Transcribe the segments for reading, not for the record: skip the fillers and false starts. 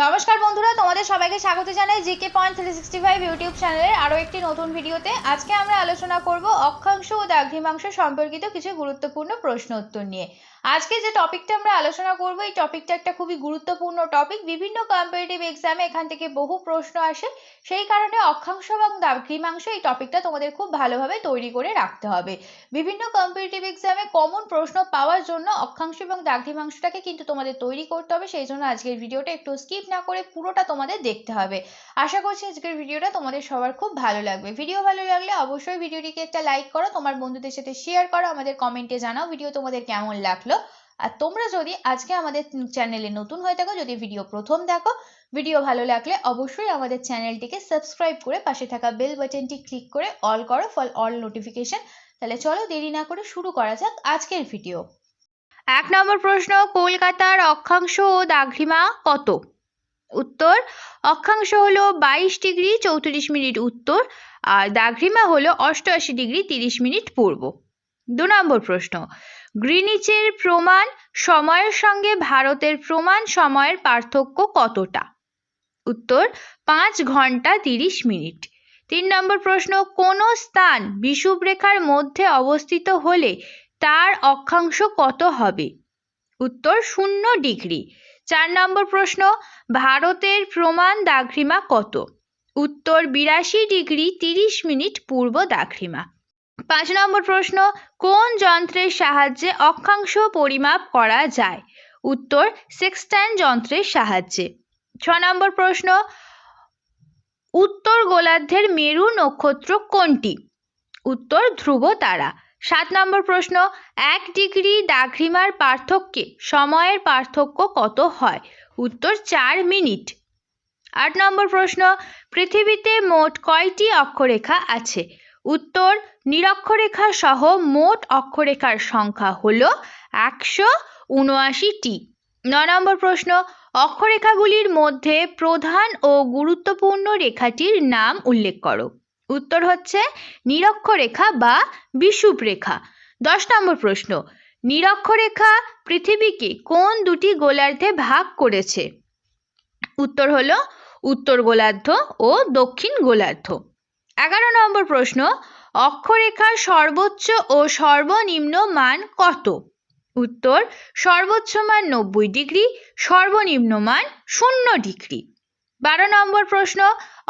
নমস্কার বন্ধুরা, তোমাদের সবাইকে স্বাগত জানাই জিকে পয়েন্ট 365 ইউটিউব চ্যানেলের আরও একটি নতুন ভিডিওতে। আজকে আমরা আলোচনা করব অক্ষাংশ ও দ্রাঘিমাংশ সম্পর্কিত কিছু গুরুত্বপূর্ণ প্রশ্ন উত্তর নিয়ে। আজকে যে টপিকটা আমরা আলোচনা করব, এই টপিকটা একটা খুবই গুরুত্বপূর্ণ টপিক। বিভিন্ন কম্পিটিটিভ এক্সামে এখান থেকে বহু প্রশ্ন আসে, সেই কারণে অক্ষাংশ এবং দ্রাঘিমাংশ এই টপিকটা তোমাদের খুব ভালোভাবে তৈরি করে রাখতে হবে। বিভিন্ন কম্পিটিটিভ এক্সামে কমন প্রশ্ন পাওয়ার জন্য অক্ষাংশ এবং দ্রাঘিমাংশটাকে কিন্তু তোমাদের তৈরি করতে হবে। সেই জন্য আজকের ভিডিওটা একটু স্কিপ না করে পুরোটা তোমাদের দেখতে হবে। আশা করছি আজকের ভিডিওটা তোমাদের সবার খুব ভালো লাগবে। ভিডিও ভালো লাগলে অবশ্যই ভিডিওটিকে একটা লাইক করো, তোমার বন্ধুদের সাথে শেয়ার করো, আমাদের কমেন্টে জানাও ভিডিও তোমাদের কেমন লাগলো। আর তোমরা যদি আজকে আমাদের চ্যানেলে নতুন হয়ে থাকো, যদি ভিডিও প্রথম দেখো, ভিডিও ভালো লাগলে অবশ্যই আমাদের চ্যানেলটিকে সাবস্ক্রাইব করে পাশে থাকা বেল বাটনটি ক্লিক করে অল করো ফর অল নোটিফিকেশন। তাহলে চলো দেরি না করে শুরু করা যাক আজকের ভিডিও। 1 নম্বর প্রশ্ন, কলকাতার অক্ষাংশ ও দ্রাঘিমা কত? উত্তর, অক্ষাংশ হলো 22 ডিগ্রি 34 মিনিট উত্তর, আর দ্রাঘিমা হলো 88 ডিগ্রি 30 মিনিট পূর্ব। 2 নম্বর প্রশ্ন, গ্রিনিচের প্রমাণ সময়ের সঙ্গে ভারতের প্রমাণ সময়ের পার্থক্য কতটা? উত্তর, 5 ঘন্টা 30 মিনিট। 3 নম্বর প্রশ্ন, কোন স্থান বিষুবরেখার মধ্যে অবস্থিত হলে তার অক্ষাংশ কত হবে? উত্তর, 0 ডিগ্রি। 4 নম্বর প্রশ্ন, ভারতের প্রমাণ দ্রাঘিমা কত? উত্তর, 82 ডিগ্রি 30 মিনিট পূর্ব দ্রাঘিমা। 5 নম্বর প্রশ্ন, কোন যন্ত্রের সাহায্যে অক্ষাংশ পরিমাপ করা যায়? উত্তর, সেক্সট্যান্ট যন্ত্রের সাহায্যে। 6 নম্বর প্রশ্ন, উত্তর গোলার্ধের মেরু নক্ষত্র কোনটি? উত্তর, ধ্রুব তারা। 7 নম্বর প্রশ্ন, 1 ডিগ্রি দ্রাঘিমার পার্থক্যে সময়ের পার্থক্য কত হয়? উত্তর, 4 মিনিট। 8 নম্বর প্রশ্ন, পৃথিবীতে মোট কয়টি অক্ষরেখা আছে? উত্তর, নিরক্ষরেখা সহ মোট অক্ষরেখার সংখ্যা হলো 179টি। 9 নম্বর প্রশ্ন, অক্ষরেখাগুলির মধ্যে প্রধান ও গুরুত্বপূর্ণ রেখাটির নাম উল্লেখ করো। উত্তর হচ্ছে নিরক্ষরেখা বা বিষুবরেখা। 10 নম্বর প্রশ্ন, নিরক্ষরেখা পৃথিবীকে কোন দুটি গোলার্ধে ভাগ করেছে? উত্তর হলো উত্তর গোলার্ধ ও দক্ষিণ গোলার্ধ। 11 নম্বর প্রশ্ন, অক্ষরেখার সর্বোচ্চ ও সর্বনিম্ন মান কত? উত্তর, সর্বোচ্চ মান 90 ডিগ্রি, সর্বনিম্ন মান 0 ডিগ্রি। 12 নম্বর প্রশ্ন,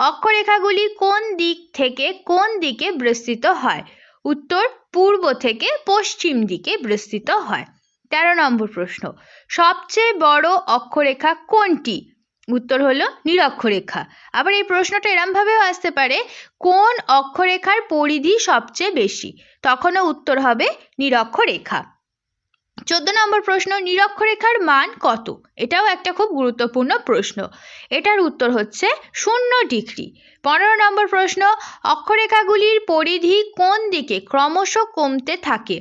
অক্ষরেখাগুলি কোন দিক থেকে কোন দিকে বিস্তৃত হয়? উত্তর, পূর্ব থেকে পশ্চিম দিকে বিস্তৃত হয়। 13 নম্বর প্রশ্ন, সবচেয়ে বড় অক্ষরেখা কোনটি? উত্তর হলো নিরক্ষরেখা। আবার এই প্রশ্নটা এরমভাবেও আসতে পারে, কোন অক্ষরেখার পরিধি সবচেয়ে বেশি? তখনও উত্তর হবে নিরক্ষরেখা। 14 নম্বর প্রশ্ন, নিরক্ষরেখার মান কত? এটাও একটা খুব গুরুত্বপূর্ণ প্রশ্ন। এটার উত্তর হচ্ছে 0 ডিগ্রি। 15 নম্বর প্রশ্ন, অক্ষরেখাগুলির পরিধি কোন দিকে ক্রমশ কমতে থাকে?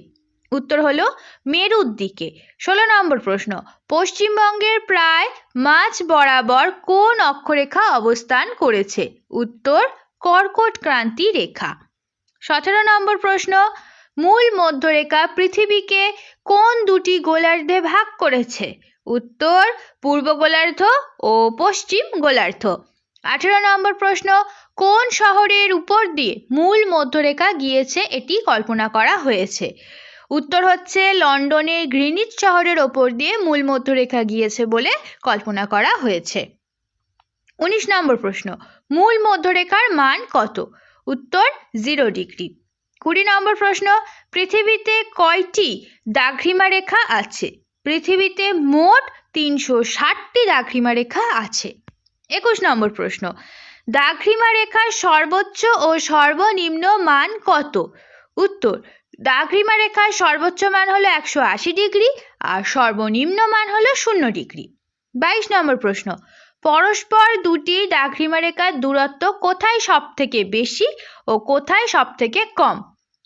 উত্তর হলো মেরুর দিকে। 16 নম্বর প্রশ্ন, পশ্চিমবঙ্গের প্রায় মাঝ বরাবর কোন অক্ষরেখা অবস্থান করেছে? উত্তর, কর্কট ক্রান্তি রেখা। 17 নম্বর প্রশ্ন, মূল মধ্যরেখা পৃথিবীকে কোন দুটি গোলার্ধে ভাগ করেছে? উত্তর, পূর্ব গোলার্ধ ও পশ্চিম গোলার্ধ। 18 নম্বর প্রশ্ন, কোন শহরের উপর দিয়ে মূল মধ্যরেখা গিয়েছে এটি কল্পনা করা হয়েছে? উত্তর হচ্ছে লন্ডনের গ্রিনিচ শহরের ওপর দিয়ে মূল মধ্যরেখা গিয়েছে বলে কল্পনা করা হয়েছে। 19 নম্বর প্রশ্ন, মূল মধ্যরেখার মান কত? উত্তর, 0 ডিগ্রি। 20 নম্বর প্রশ্ন, পৃথিবীতে কয়টি দ্রাঘিমা রেখা আছে? পৃথিবীতে মোট 360টি দ্রাঘিমা রেখা আছে। 21 নম্বর প্রশ্ন, দ্রাঘিমা রেখার সর্বোচ্চ ও সর্বনিম্ন মান কত? উত্তর, দ্রাঘিমা রেখার সর্বোচ্চ মান হলো 180 ডিগ্রি আর সর্বনিম্ন মান হলো 0 ডিগ্রি। 22 নম্বর প্রশ্ন, পরস্পর দুটি দ্রাঘিমা রেখার দূরত্ব কোথায় সব থেকে বেশি ও কোথায় সব থেকে কম?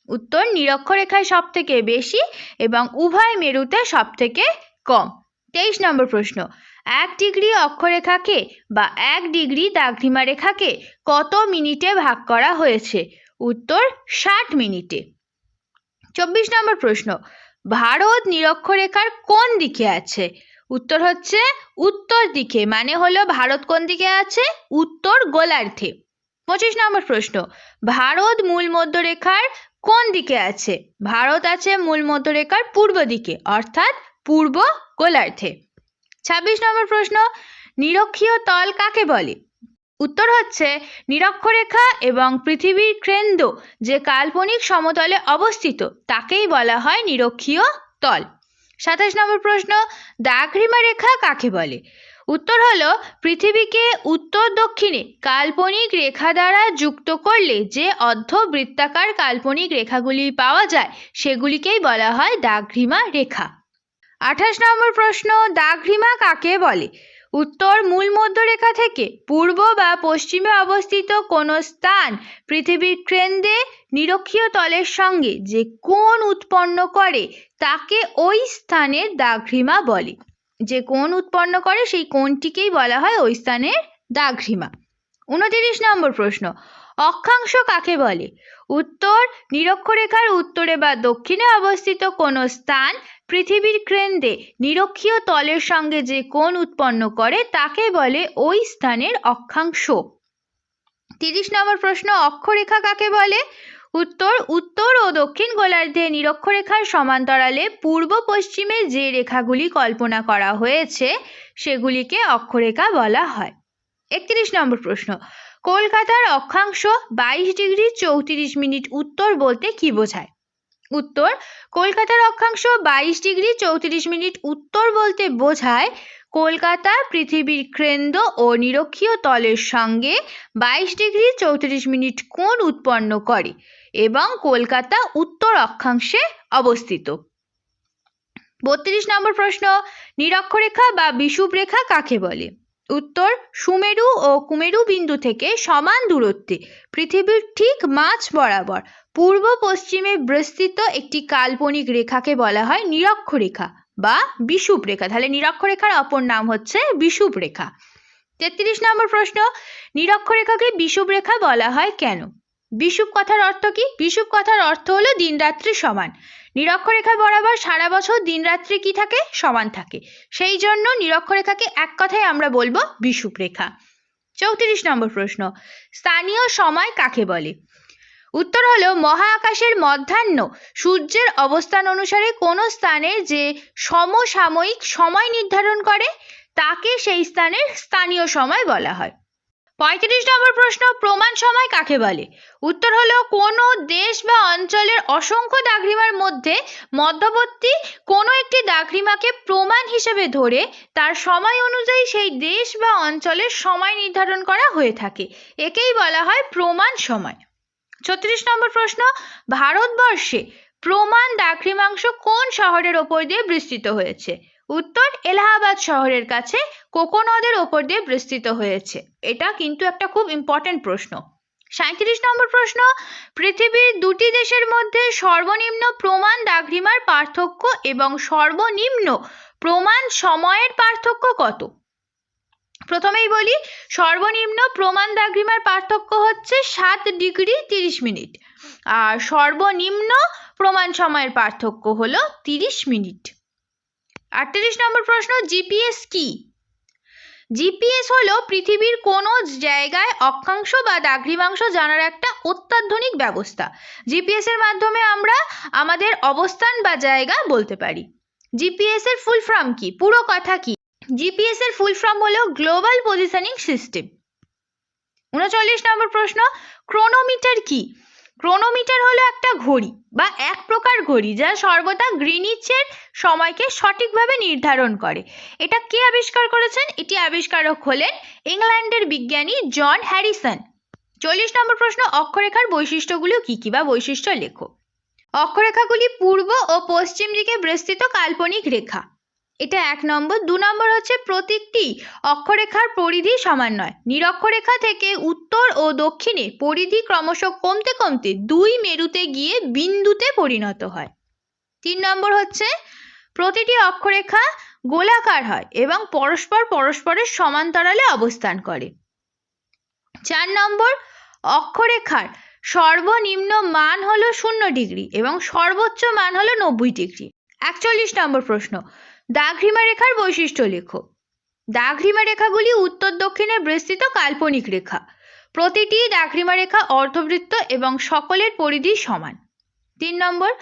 উত্তর, নিরক্ষরেখায় সব থেকে বেশি এবং উভয় মেরুতে সব থেকে কম। 23 নম্বর প্রশ্ন, 1 ডিগ্রি অক্ষরেখাকে বা 1 ডিগ্রি দ্রাঘিমা রেখাকে কত মিনিটে ভাগ করা হয়েছে? উত্তর, 60 মিনিটে। 24 নম্বর প্রশ্ন, ভারত নিরক্ষরেখার কোন দিকে আছে? উত্তর হচ্ছে উত্তর দিকে, মানে হলো ভারত কোন দিকে আছে? উত্তর গোলার্ধে। 25 নম্বর প্রশ্ন, ভারত মূল মধ্যরেখার কোন দিকে আছে? ভারত আছে মূল মধ্যরেখার পূর্ব দিকে, অর্থাৎ পূর্ব গোলার্ধে। 26 নম্বর প্রশ্ন, নিরক্ষীয় তল কাকে বলে? উত্তর হচ্ছে নিরক্ষরেখা এবং পৃথিবীর কেন্দ্র যে কাল্পনিক সমতলে অবস্থিত তাকেই বলা হয় নিরক্ষীয় তল। 27 নম্বর প্রশ্ন, দাগরিমা রেখা কাকে বলে? উত্তর হলো পৃথিবীকে উত্তর দক্ষিণে কাল্পনিক রেখা দ্বারা যুক্ত করলে যে অর্ধবৃত্তাকার কাল্পনিক রেখাগুলি পাওয়া যায় সেগুলিকেই বলা হয় দাগরিমা রেখা। 28 নম্বর প্রশ্ন, দাগরিমা কাকে বলে? উত্তর মূল মধ্যরেখা থেকে পূর্ব বা পশ্চিমে অবস্থিত কোনো স্থান পৃথিবীর কেন্দ্রে নিরক্ষীয় তলের সঙ্গে যে কোণ উৎপন্ন করে তাকে ওই স্থানের দাগরিমা বলে। যে কোণ উৎপন্ন করে সেই কোণটিকেই বলা হয় ওই স্থানের দাগরিমা। 29 নম্বর প্রশ্ন, অক্ষাংশ কাকে বলে? উত্তর নিরক্ষরেখার উত্তরে বা দক্ষিণে অবস্থিত কোনো স্থান পৃথিবীর কেন্দ্রে নিরক্ষীয় তলের সঙ্গে যে কোণ উৎপন্ন করে তাকে বলে ওই স্থানের অক্ষাংশ। 30 নম্বর প্রশ্ন, অক্ষরেখা কাকে বলে? উত্তর উত্তর ও দক্ষিণ গোলার্ধে নিরক্ষরেখার সমান্তরালে পূর্ব পশ্চিমে যে রেখাগুলি কল্পনা করা হয়েছে সেগুলিকে অক্ষরেখা বলা হয়। 31 নম্বর প্রশ্ন, কলকাতার অক্ষাংশ 22 ডিগ্রি 34 মিনিট উত্তর বলতে কি বোঝায়? উত্তর কলকাতার অক্ষাংশ 22 ডিগ্রি 34 মিনিট উত্তর বলতে বোঝায় কলকাতা পৃথিবীর কেন্দ্র ও নিরক্ষীয় তলের সঙ্গে 22 ডিগ্রি 34 মিনিট কোণ উৎপন্ন করে এবং কলকাতা উত্তর অক্ষাংশে অবস্থিত। 32 নম্বর প্রশ্ন, নিরক্ষরেখা বা বিষুব রেখা কাকে বলে? উত্তর সুমেরু ও কুমেরু বিন্দু থেকে সমান দূরত্বে পৃথিবীর ঠিক মাঝ বরাবর পূর্ব পশ্চিমে বিস্তৃত একটি কাল্পনিক রেখাকে বলা হয় নিরক্ষরেখা বা বিষুব রেখা। তাহলে নিরক্ষরেখার অপর নাম হচ্ছে বিষুব রেখা। 33 নম্বর প্রশ্ন, নিরক্ষরেখাকে বিষুব রেখা বলা হয় কেন? বিষুব কথার অর্থ কি? বিষুব কথার অর্থ হলো দিন রাত্রি সমান। নিরক্ষরেখা বরাবর সারা বছর দিন রাত্রি কি থাকে? সমান থাকে। সেই জন্য নিরক্ষরেখাকে এক কথায় আমরা বলবো বিষুব রেখা। 34 নম্বর প্রশ্ন, স্থানীয় সময় কাকে বলে? উত্তর হলো মহাকাশের মধ্যাহ্ন সূর্যের অবস্থান অনুসারে কোনো স্থানের যে সমসাময়িক সময় নির্ধারণ করে তাকে সেই স্থানের স্থানীয় সময় বলা হয়। 35 নম্বর প্রশ্ন, প্রমাণ সময় কাকে বলে? উত্তর হলো কোনো দেশ বা অঞ্চলের অসংখ্য দাগরিমার মধ্যে মধ্যবর্তী কোনো একটি দাগরিমাকে প্রমাণ হিসেবে ধরে তার সময় অনুযায়ী সেই দেশ বা অঞ্চলের সময় নির্ধারণ করা হয়ে থাকে, একেই বলা হয় প্রমাণ সময়। 36 নম্বর প্রশ্ন, ভারতবর্ষে প্রমাণ দাগরিমাংশ কোন শহরের ওপর দিয়ে বিস্তৃত হয়েছে? উত্তর এলাহাবাদ শহরের কাছে কোকো নদের ওপর দিয়ে বিস্তৃত হয়েছে। এটা কিন্তু একটা খুব ইম্পর্টেন্ট প্রশ্ন। 37 নম্বর প্রশ্ন, পৃথিবীর দুটি দেশের মধ্যে সর্বনিম্ন প্রমাণ দাগরিমার পার্থক্য এবং সর্বনিম্ন প্রমাণ সময়ের পার্থক্য কত? প্রথমেই বলি, সর্বনিম্ন প্রমাণ দাগরিমার পার্থক্য হচ্ছে 7 ডিগ্রি 30 মিনিট আর সর্বনিম্ন প্রমাণ সময়ের পার্থক্য হলো 30 মিনিট। 38 নম্বর প্রশ্ন, জিপিএস কি? জিপিএস হলো পৃথিবীর কোনো জায়গায় অক্ষাংশ বা দাগরিমাংশ জানার একটা অত্যাধুনিক ব্যবস্থা। জিপিএস এর মাধ্যমে আমরা আমাদের অবস্থান বা জায়গা বলতে পারি। জিপিএস এর ফুল ফর্ম কি? পুরো কথা কি? জিপিএস এর ফুল ফর্ম হলো গ্লোবাল পজিশনিং সিস্টেম। 39 নম্বর প্রশ্ন, ক্রোনোমিটার কি? ক্রোনোমিটার হলো একটা ঘড়ি বা এক প্রকার ঘড়ি যা সর্বদা গ্রিনিচের সময়কে সঠিকভাবে নির্ধারণ করে। এটা কে আবিষ্কার করেছেন? এটি আবিষ্কারক হলেন ইংল্যান্ডের বিজ্ঞানী জন হ্যারিসন। 40 নম্বর প্রশ্ন, অক্ষরেখার বৈশিষ্ট্যগুলো কি কি বা বৈশিষ্ট্য লেখো। অক্ষরেখাগুলি পূর্ব ও পশ্চিম দিকে বিস্তৃত কাল্পনিক রেখা, এটা 1 নম্বর। 2 নম্বর হচ্ছে প্রত্যেকটি অক্ষরেখার পরিধি সমান নয়। নিরক্ষরেখা থেকে উত্তর ও দক্ষিণে পরিধি ক্রমশ কমতে কমতে 2 মেরুতে গিয়ে বিন্দুতে পরিণত হয়। 3 নম্বর হচ্ছে প্রতিটি অক্ষরেখা গোলাকার হয় এবং পরস্পরের সমান্তরালে অবস্থান করে। 4 নম্বর, অক্ষরেখার সর্বনিম্ন মান হলো 0 ডিগ্রি এবং সর্বোচ্চ মান হলো 90 ডিগ্রি। 41 নম্বর প্রশ্ন, দাঘ্রিমা রেখার বৈশিষ্ট্য লেখো। দাঘ্রিমা রেখাগুলি উত্তর দক্ষিণে বিস্তৃত কাল্পনিক রেখা। প্রতিটি দাঘ্রিমা রেখা অর্ধবৃত্ত এবং সকলের পরিধি সমান। 3 নম্বর,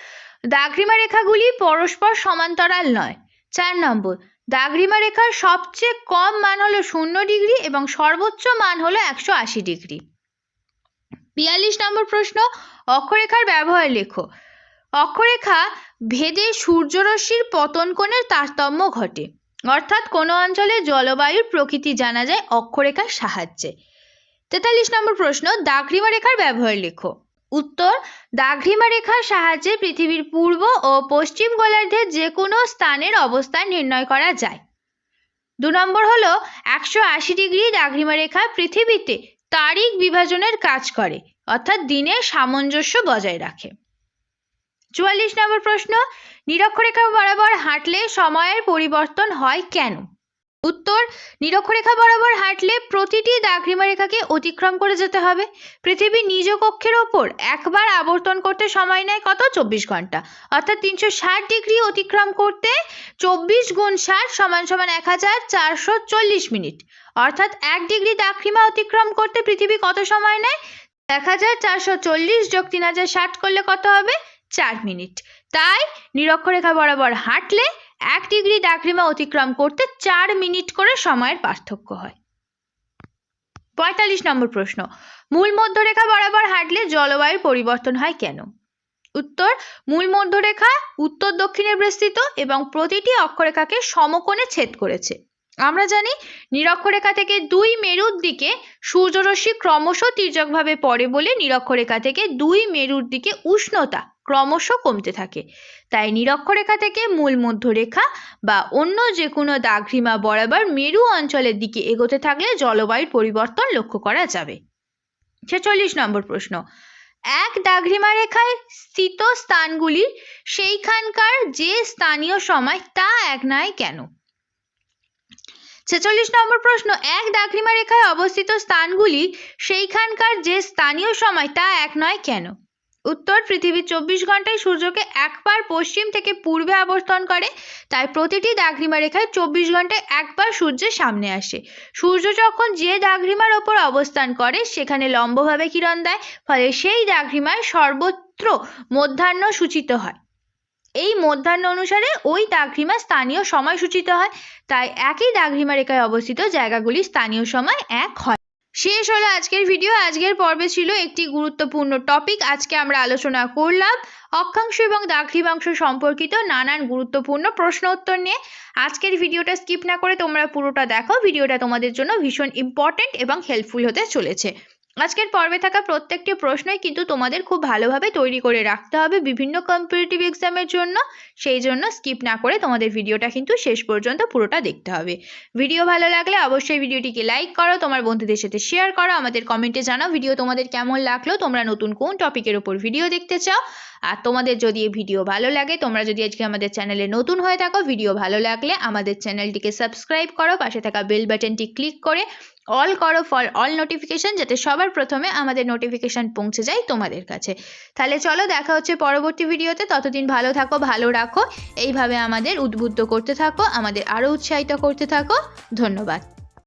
দাঘ্রিমা রেখাগুলি পরস্পর সমান্তরাল নয়। 4 নম্বর, দাঘ্রিমা রেখার সবচেয়ে কম মান হলো 0 ডিগ্রি এবং সর্বোচ্চ মান হলো 180 ডিগ্রি। 42 নম্বর প্রশ্ন, অক্ষরেখার ব্যবহার লেখো। অক্ষরেখা ভেদে সূর্যরশ্মির পতন কোণের তারতম্য ঘটে, অর্থাৎ কোনো অঞ্চলের জলবায়ুর প্রকৃতি জানা যায় অক্ষরেখার সাহায্যে। 43 নম্বর প্রশ্ন, দাঘ্রিমা রেখার ব্যবহার লেখো। উত্তর, দাঘ্রিমা রেখার সাহায্যে পৃথিবীর পূর্ব ও পশ্চিম গোলার্ধের যে কোনো স্থানের অবস্থান নির্ণয় করা যায়। 2 নম্বর হলো 180 ডিগ্রি দাঘ্রিমা রেখা পৃথিবীতে তারিখ বিভাজনের কাজ করে, অর্থাৎ দিনের সামঞ্জস্য বজায় রাখে। 44 নম্বর প্রশ্ন, নিরক্ষরেখা বরাবর হাঁটলে সময়ের পরিবর্তন হয় কেন? উত্তর, নিরক্ষরেখা বরাবর হাঁটলে প্রতিটি দাঘ্রিমা রেখাকে অতিক্রম করে যেতে হবে। পৃথিবী নিজ কক্ষের ওপর একবার আবর্তন করতে সময় নেয় কত? 24 ঘন্টা, অর্থাৎ 360 ডিগ্রি অতিক্রম করতে 24 গুণ 60 সমান 1440 মিনিট। অর্থাৎ 1 ডিগ্রি দাঘ্রিমা অতিক্রম করতে পৃথিবী কত সময় নেয়? 1440 যোগ 3060 করলে কত হবে? 4 মিনিট। তাই নিরক্ষরেখা বরাবর হাঁটলে 1 ডিগ্রি দাঘ্রিমা অতিক্রম করতে 4 মিনিট করে সময়ের পার্থক্য হয়। 45 নম্বর প্রশ্ন, মূল মধ্যরেখা বরাবর হাঁটলে জলবায়ুর পরিবর্তন হয় কেন? উত্তর, মূল মধ্যরেখা উত্তর দক্ষিণে বিস্তৃত এবং প্রতিটি অক্ষরেখাকে সমকোণে ছেদ করেছে। আমরা জানি নিরক্ষরেখা থেকে 2 মেরুর দিকে সূর্যরশ্মি ক্রমশ তির্যকভাবে পড়ে বলে নিরক্ষরেখা থেকে 2 মেরুর দিকে উষ্ণতা ক্রমশ কমতে থাকে। তাই নিরক্ষরেখা থেকে মূল মধ্যরেখা বা অন্য যে কোনো দাঘ্রিমা বরাবর মেরু অঞ্চলের দিকে এগোতে থাকলে জলবায়ুর পরিবর্তন লক্ষ্য করা যাবে। 46 নম্বর প্রশ্ন, এক দাঘ্রিমা রেখায় স্থিত স্থানগুলি সেইখানকার যে স্থানীয় সময় তা এক নয় কেন? 46 নম্বর প্রশ্ন, এক দাঘ্রিমা রেখায় অবস্থিত স্থানগুলি সেইখানকার যে স্থানীয় সময় তা এক নয় কেন? উত্তর, পৃথিবী 24 ঘন্টায় সূর্যকে একবার পশ্চিম থেকে পূর্বে আবর্তন করে, তাই প্রতিটি দাঘ্রিমা রেখায় 24 ঘন্টায় একবার সূর্যের সামনে আসে। সূর্য যখন যে দাঘ্রিমার ওপর অবস্থান করে সেখানে লম্বভাবে কিরণ দেয়, ফলে সেই দাঘ্রিমায় সর্বত্র মধ্যাহ্ন সূচিত হয়। এই মধ্যাহ্ন অনুসারে ওই দাঘ্রিমার স্থানীয় সময় সূচিত হয়। তাই একই দাঘ্রিমা রেখায় অবস্থিত জায়গাগুলির স্থানীয় সময় এক হয়। শেষ হলো আজকের ভিডিও। আজকের পর্বে ছিল একটি গুরুত্বপূর্ণ টপিক। আজকে আমরা আলোচনা করলাম অক্ষাংশ এবং দাঘ্রিমাংশ সম্পর্কিত নানান গুরুত্বপূর্ণ প্রশ্ন উত্তর নিয়ে। আজকের ভিডিওটা স্কিপ না করে তোমরা পুরোটা দেখো। ভিডিওটা তোমাদের জন্য ভীষণ ইম্পর্টেন্ট এবং হেল্পফুল হতে চলেছে। আজকের পর্বে থাকা প্রত্যেকটি প্রশ্নই কিন্তু তোমাদের খুব ভালোভাবে তৈরি করে রাখতে হবে বিভিন্ন কম্পিটিটিভ এক্সামের জন্য। সেই জন্য স্কিপ না করে তোমাদের ভিডিওটা কিন্তু শেষ পর্যন্ত পুরোটা দেখতে হবে। ভিডিও ভালো লাগলে অবশ্যই ভিডিওটিকে লাইক করো, তোমার বন্ধুদের সাথে শেয়ার করো, আমাদের কমেন্টে জানাও ভিডিও তোমাদের কেমন লাগলো, তোমরা নতুন কোন টপিকের ওপর ভিডিও দেখতে চাও। আর তোমাদের যদি এই ভিডিও ভালো লাগে, তোমরা যদি আজকে আমাদের চ্যানেলে নতুন হয়ে থাকো, ভিডিও ভালো লাগলে আমাদের চ্যানেলটিকে সাবস্ক্রাইব করো, পাশে থাকা বেল বাটনটি ক্লিক করে অল করো ফর অল নোটিফিকেশন, যাতে সবার প্রথমে আমাদের নোটিফিকেশন পৌঁছে যায় তোমাদের কাছে। তাহলে চলো দেখা হচ্ছে পরবর্তী ভিডিওতে। ততদিন ভালো থাকো, ভালো রাখো, এইভাবে আমাদের উদ্বুদ্ধ করতে থাকো, আমাদের আরও উৎসাহিত করতে থাকো। ধন্যবাদ।